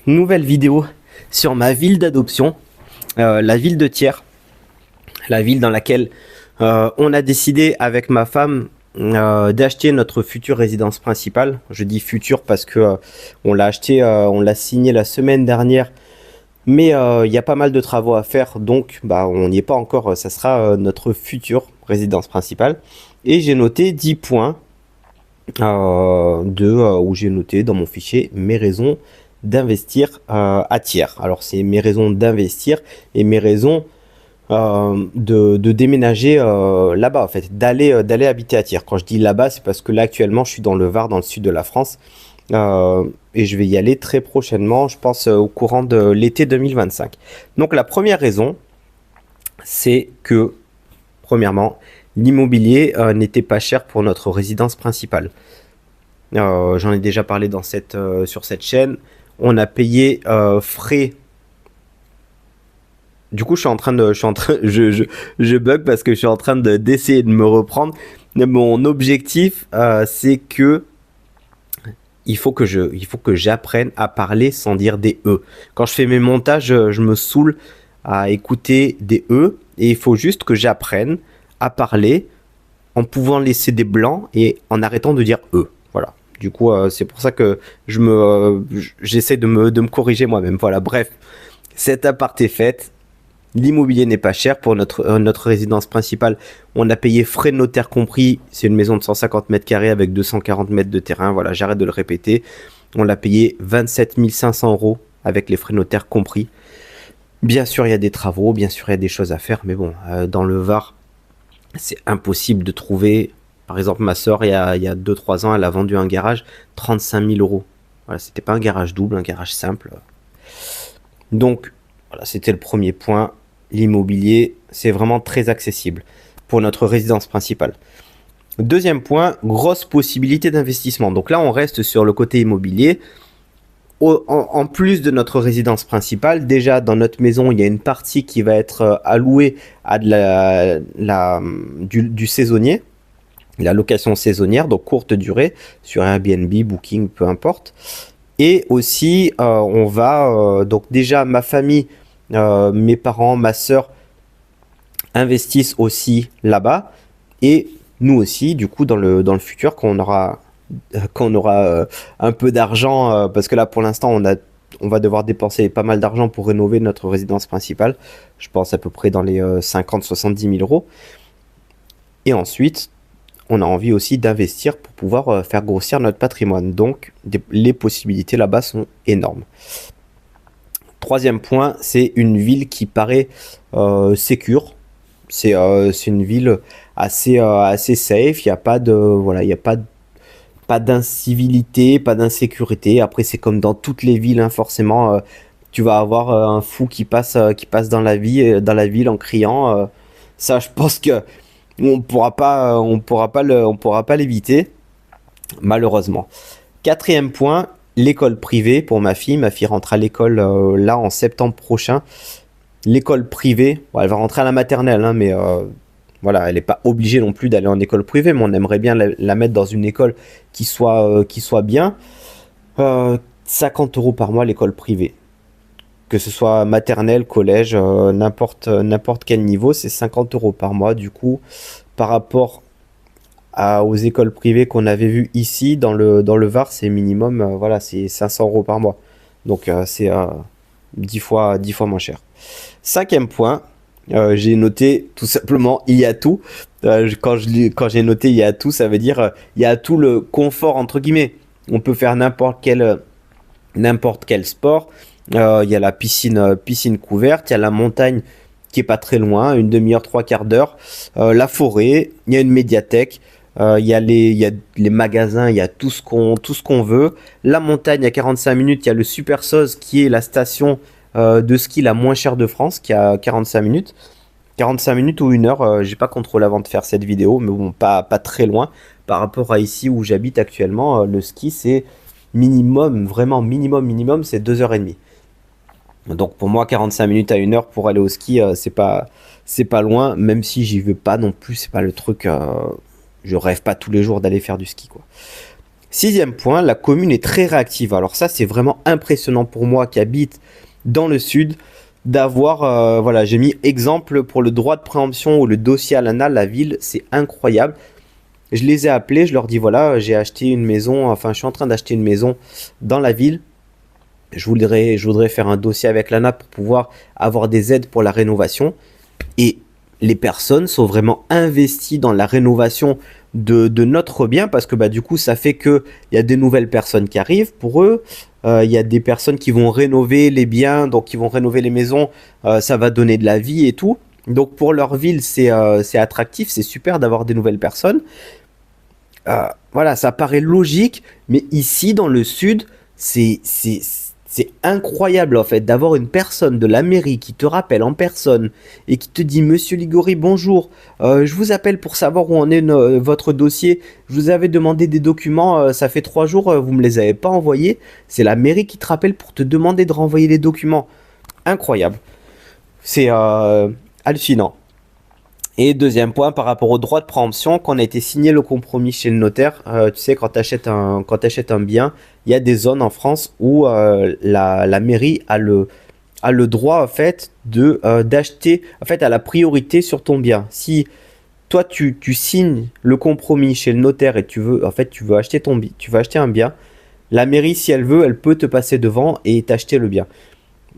nouvelle vidéo sur ma ville d'adoption, la ville de Thiers, la ville dans laquelle on a décidé avec ma femme d'acheter notre future résidence principale. Je dis future parce que on l'a acheté, on l'a signé la semaine dernière, mais il y a pas mal de travaux à faire, donc on n'y est pas encore. Ça sera notre future résidence principale. Et j'ai noté 10 points où j'ai noté dans mon fichier mes raisons d'investir à Thiers. Alors c'est mes raisons d'investir et mes raisons de déménager là-bas, en fait, d'aller habiter à Thiers. Quand je dis là-bas, c'est parce que là actuellement je suis dans le Var, dans le sud de la France, et je vais y aller très prochainement, je pense au courant de l'été 2025. Donc la première raison, c'est que premièrement, l'immobilier n'était pas cher pour notre résidence principale. J'en ai déjà parlé sur cette chaîne. On a payé frais. Du coup, je bug parce que je suis en train d'essayer de me reprendre. Mon objectif, c'est que il faut que j'apprenne à parler sans dire des E. Quand je fais mes montages, je me saoule à écouter des E et il faut juste que j'apprenne à parler en pouvant laisser des blancs et en arrêtant de dire E. Voilà. Du coup, c'est pour ça que j'essaie de me corriger moi-même. Voilà, bref, cette aparté faite. L'immobilier n'est pas cher pour notre résidence principale. On a payé frais de notaire compris. C'est une maison de 150 mètres carrés avec 240 mètres de terrain. Voilà, j'arrête de le répéter. On l'a payé 27 500 € avec les frais de notaire compris. Bien sûr, il y a des travaux. Bien sûr, il y a des choses à faire. Mais bon, dans le Var, c'est impossible de trouver. Par exemple, ma soeur, il y a 2-3 ans, elle a vendu un garage 35 000 €. Voilà, c'était pas un garage double, un garage simple. Donc, voilà, c'était le premier point. L'immobilier, c'est vraiment très accessible pour notre résidence principale. Deuxième point, grosse possibilité d'investissement. Donc là, on reste sur le côté immobilier. En plus de notre résidence principale, déjà dans notre maison, il y a une partie qui va être allouée à du saisonnier, la location saisonnière, donc courte durée, sur Airbnb, Booking, peu importe. Et aussi, on va, donc déjà ma famille, mes parents, ma soeur investissent aussi là-bas et nous aussi, du coup, dans le futur, quand on aura un peu d'argent, parce que là, pour l'instant, on va devoir dépenser pas mal d'argent pour rénover notre résidence principale. Je pense à peu près dans les 50-70 000 €. Et ensuite, on a envie aussi d'investir pour pouvoir faire grossir notre patrimoine. Donc, les possibilités là-bas sont énormes. Troisième point, c'est une ville qui paraît sécure. C'est une ville assez safe. Il n'y a pas pas d'incivilité, pas d'insécurité. Après, c'est comme dans toutes les villes, hein, forcément. Tu vas avoir un fou qui passe dans la ville en criant. Ça, je pense que on pourra pas l'éviter, malheureusement. Quatrième point, l'école privée pour ma fille. Ma fille rentre à l'école là en septembre prochain. L'école privée, bon, elle va rentrer à la maternelle, hein, mais voilà, elle n'est pas obligée non plus d'aller en école privée, mais on aimerait bien la mettre dans une école qui soit bien. 50 € par mois l'école privée. Que ce soit maternelle, collège, n'importe quel niveau, c'est 50 € par mois. Du coup, par rapport aux écoles privées qu'on avait vues ici, dans le Var, c'est minimum, voilà, c'est 500 € par mois. Donc, c'est 10 fois moins cher. Cinquième point, j'ai noté tout simplement, il y a tout. Quand j'ai noté il y a tout, ça veut dire il y a tout le confort, entre guillemets. On peut faire n'importe quel sport. Il y a la piscine couverte, il y a la montagne qui est pas très loin, une demi-heure, 3/4 d'heure, la forêt, il y a une médiathèque, il y a les magasins, il y a tout ce qu'on veut. La montagne à 45 minutes, il y a le Super Soz qui est la station de ski la moins chère de France, qui a 45 minutes. 45 minutes ou 1 heure, j'ai pas contrôlé avant de faire cette vidéo, mais bon, pas très loin. Par rapport à ici où j'habite actuellement, le ski c'est minimum, vraiment minimum, c'est 2h30. Donc pour moi, 45 minutes à 1 heure pour aller au ski, c'est pas loin, même si j'y vais pas non plus, c'est pas le truc, je rêve pas tous les jours d'aller faire du ski, quoi. Sixième point, la commune est très réactive. Alors ça, c'est vraiment impressionnant pour moi qui habite dans le sud d'avoir, voilà, j'ai mis exemple pour le droit de préemption ou le dossier à l'ANA, la ville, c'est incroyable. Je les ai appelés, je leur dis voilà, j'ai acheté une maison, enfin je suis en train d'acheter une maison dans la ville. Je voudrais faire un dossier avec l'ANA pour pouvoir avoir des aides pour la rénovation. Et les personnes sont vraiment investies dans la rénovation de notre bien parce que bah, du coup, ça fait qu'il y a des nouvelles personnes qui arrivent pour eux. Il y a des personnes qui vont rénover les biens, donc qui vont rénover les maisons. Ça va donner de la vie et tout. Donc pour leur ville, c'est attractif, c'est super d'avoir des nouvelles personnes. Voilà, ça paraît logique, mais ici dans le sud, c'est incroyable en fait d'avoir une personne de la mairie qui te rappelle en personne et qui te dit Monsieur Ligori, bonjour, je vous appelle pour savoir où en est votre dossier. Je vous avais demandé des documents, ça fait 3 jours, vous me les avez pas envoyés. C'est la mairie qui te rappelle pour te demander de renvoyer les documents. Incroyable, c'est hallucinant. Et deuxième point, par rapport au droit de préemption, quand on a été signé le compromis chez le notaire, tu sais, quand t'achètes un bien, il y a des zones en France où la mairie a le droit, en fait, d'acheter, en fait, a la priorité sur ton bien. Si toi, tu signes le compromis chez le notaire et tu veux acheter tu veux acheter un bien, la mairie, si elle veut, elle peut te passer devant et t'acheter le bien.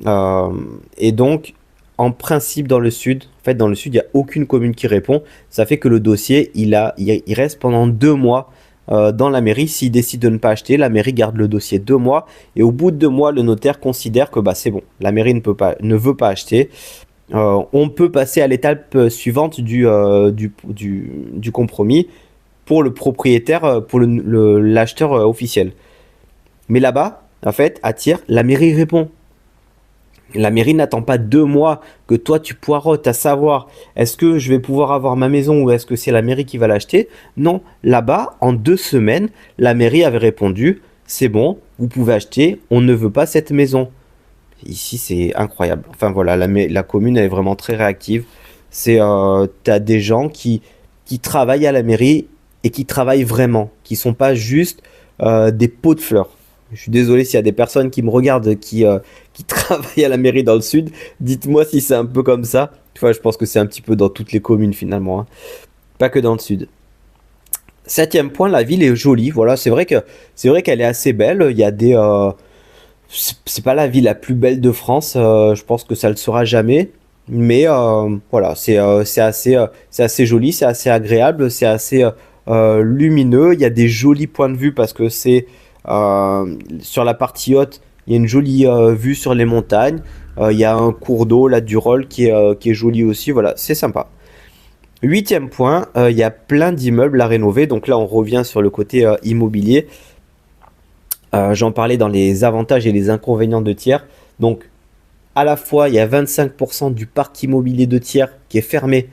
Euh, et donc, en principe, dans le sud, en fait, dans le sud, il n'y a aucune commune qui répond. Ça fait que le dossier, il reste pendant 2 mois dans la mairie. S'il décide de ne pas acheter, la mairie garde le dossier 2 mois. Et au bout de 2 mois, le notaire considère que bah, c'est bon. La mairie ne veut pas acheter. On peut passer à l'étape suivante du compromis pour le propriétaire, pour l'acheteur officiel. Mais là-bas, en fait, à Tyr, la mairie répond. La mairie n'attend pas 2 mois que toi tu poireautes à savoir est-ce que je vais pouvoir avoir ma maison ou est-ce que c'est la mairie qui va l'acheter. Non, là-bas, en 2 semaines, la mairie avait répondu c'est bon, vous pouvez acheter, on ne veut pas cette maison. Ici, c'est incroyable. Enfin voilà, la commune elle est vraiment très réactive. T'as des gens qui travaillent à la mairie et qui travaillent vraiment, qui sont pas juste des pots de fleurs. Je suis désolé s'il y a des personnes qui me regardent qui travaillent à la mairie dans le sud. Dites-moi si c'est un peu comme ça. Tu vois, je pense que c'est un petit peu dans toutes les communes finalement, hein. Pas que dans le sud. Septième point, la ville est jolie. Voilà, c'est vrai qu'elle est assez belle. Il y a c'est pas la ville la plus belle de France. Je pense que ça le sera jamais. Mais voilà, c'est assez joli, c'est assez agréable, c'est assez lumineux. Il y a des jolis points de vue parce que sur la partie haute, il y a une jolie vue sur les montagnes. Il y a un cours d'eau, là, du Rhône, qui est joli aussi. Voilà, c'est sympa. Huitième point, il y a plein d'immeubles à rénover. Donc là, on revient sur le côté immobilier. J'en parlais dans les avantages et les inconvénients de tiers. Donc, à la fois, il y a 25% du parc immobilier de tiers qui est fermé.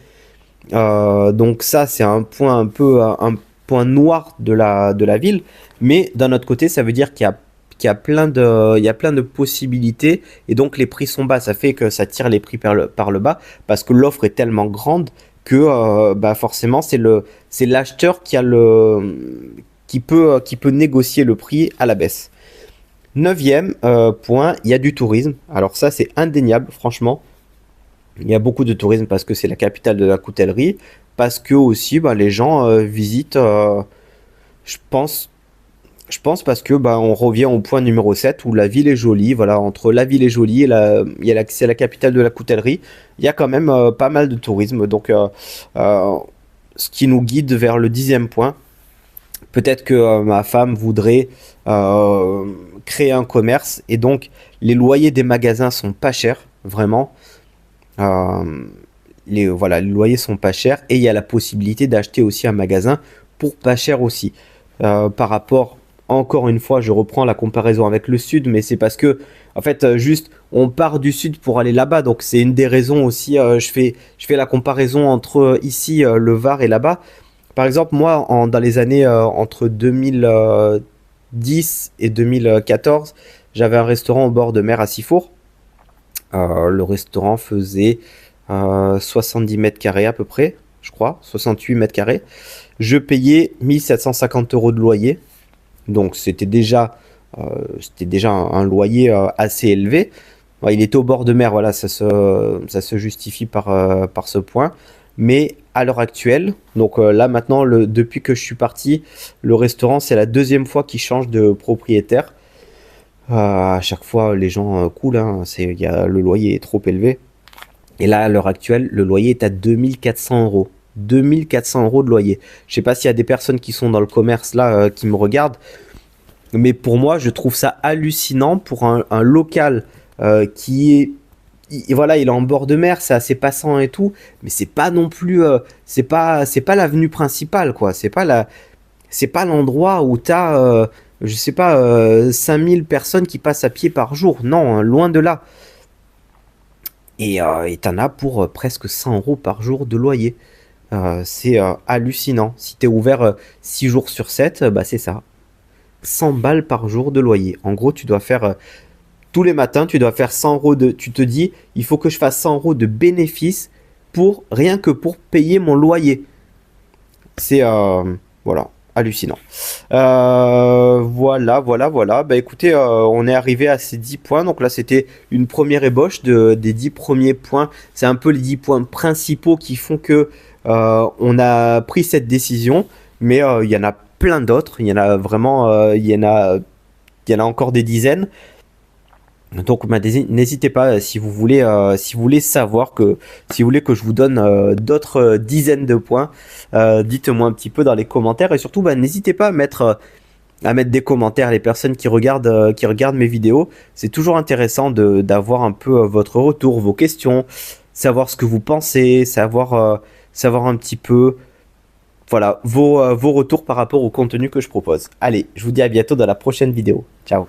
Donc ça, c'est un point un point noir de la ville. Mais d'un autre côté, ça veut dire qu'il y a plein de possibilités et donc les prix sont bas. Ça fait que ça tire les prix par le bas parce que l'offre est tellement grande que bah forcément c'est l'acheteur qui peut négocier le prix à la baisse. Neuvième point, il y a du tourisme. Alors ça, c'est indéniable, franchement. Il y a beaucoup de tourisme parce que c'est la capitale de la coutellerie, parce que aussi bah, les gens visitent, je pense, je pense parce que bah, on revient au point numéro 7 où la ville est jolie. Voilà, entre la ville est jolie et c'est la capitale de la coutellerie, il y a quand même pas mal de tourisme. Donc, euh, ce qui nous guide vers le 10e point. Peut-être que ma femme voudrait euh, créer un commerce et donc les loyers des magasins sont pas chers, vraiment. Euh, voilà, les loyers sont pas chers et il y a la possibilité d'acheter aussi un magasin pour pas cher aussi. Par rapport, encore une fois, je reprends la comparaison avec le sud, mais c'est parce que, en fait, juste, on part du sud pour aller là-bas, donc c'est une des raisons aussi. Je fais la comparaison entre ici, le Var et là-bas. Par exemple, moi, dans les années entre 2010 et 2014, j'avais un restaurant au bord de mer à Sifour. Le restaurant faisait 70 mètres carrés à peu près, je crois, 68 mètres carrés. Je payais 1750 € de loyer. Donc c'était déjà un loyer assez élevé. Ouais, il était au bord de mer, voilà, ça se justifie par ce point. Mais à l'heure actuelle, donc là maintenant, depuis que je suis parti, le restaurant, c'est la deuxième fois qu'il change de propriétaire. À chaque fois, les gens coulent, hein, le loyer est trop élevé. Et là, à l'heure actuelle, le loyer est à 2400 euros. 2400 euros de loyer. Je sais pas s'il y a des personnes qui sont dans le commerce là qui me regardent, mais pour moi, je trouve ça hallucinant pour un local qui est. Voilà, il est en bord de mer, c'est assez passant et tout, mais c'est pas non plus. C'est pas l'avenue principale, quoi. C'est pas l'endroit où t'as. Je sais pas, 5000 personnes qui passent à pied par jour. Non, hein, loin de là. Et t'en as pour presque 100 euros par jour de loyer. C'est hallucinant. Si t'es ouvert 6 jours sur 7, bah c'est ça. 100 balles par jour de loyer. En gros, tu dois faire tous les matins, tu dois faire 100 euros de. Tu te dis, il faut que je fasse 100 euros de bénéfice pour rien que pour payer mon loyer. C'est voilà, hallucinant. Voilà. Bah écoutez, on est arrivé à ces 10 points. Donc là, c'était une première ébauche des 10 premiers points. C'est un peu les 10 points principaux qui font que on a pris cette décision. Mais il y en a plein d'autres. Il y en a vraiment, il y en a encore des dizaines. Donc n'hésitez pas si vous voulez savoir si vous voulez que je vous donne d'autres dizaines de points, dites-moi un petit peu dans les commentaires et surtout bah, n'hésitez pas à mettre des commentaires. Les personnes qui regardent mes vidéos, c'est toujours intéressant d'avoir un peu votre retour, vos questions, savoir ce que vous pensez, savoir un petit peu voilà vos retours par rapport au contenu que je propose. Allez, je vous dis à bientôt dans la prochaine vidéo. Ciao.